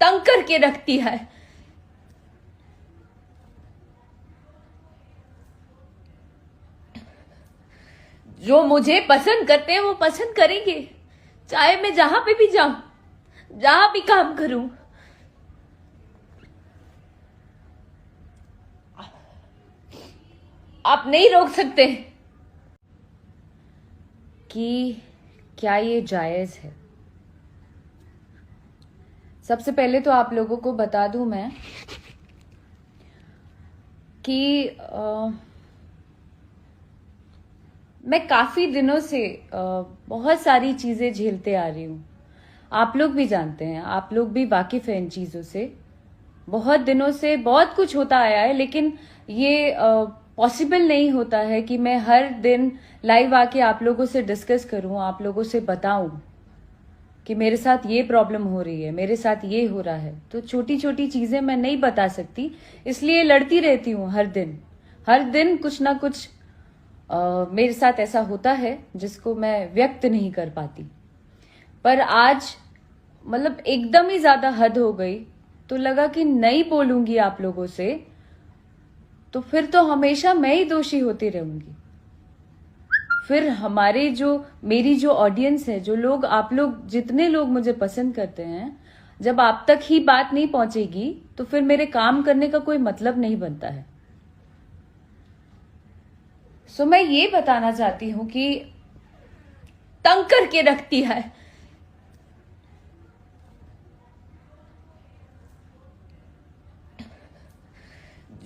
तंग करके रखती है। जो मुझे पसंद करते हैं वो पसंद करेंगे, चाहे मैं जहां पे भी जाऊं, जहां भी काम करूं। आप नहीं रोक सकते कि क्या ये जायज है। सबसे पहले तो आप लोगों को बता दूं मैं कि मैं काफी दिनों से बहुत सारी चीजें झेलते आ रही हूँ। आप लोग भी जानते हैं, आप लोग भी वाकिफ हैं इन चीजों से। बहुत दिनों से बहुत कुछ होता आया है, लेकिन ये पॉसिबल नहीं होता है कि मैं हर दिन लाइव आके आप लोगों से डिस्कस करूं, आप लोगों से बताऊं कि मेरे साथ ये प्रॉब्लम हो रही है, मेरे साथ ये हो रहा है। तो छोटी छोटी चीजें मैं नहीं बता सकती, इसलिए लड़ती रहती हूँ हर दिन कुछ ना कुछ मेरे साथ ऐसा होता है जिसको मैं व्यक्त नहीं कर पाती। पर आज मतलब एकदम ही ज्यादा हद हो गई, तो लगा कि नहीं बोलूंगी आप लोगों से तो फिर तो हमेशा मैं ही दोषी होती रहूंगी। फिर मेरी जो ऑडियंस है, जो लोग, आप लोग जितने लोग मुझे पसंद करते हैं, जब आप तक ही बात नहीं पहुंचेगी तो फिर मेरे काम करने का कोई मतलब नहीं बनता है। सो मैं ये बताना चाहती हूं कि तंग करके रखती है।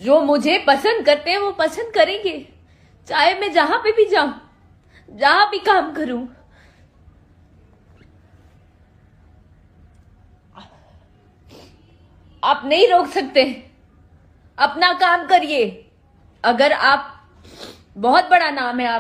जो मुझे पसंद करते हैं वो पसंद करेंगे, चाहे मैं जहां पे भी जाऊं, जहां भी काम करूं। आप नहीं रोक सकते, अपना काम करिए। अगर आप, बहुत बड़ा नाम है आप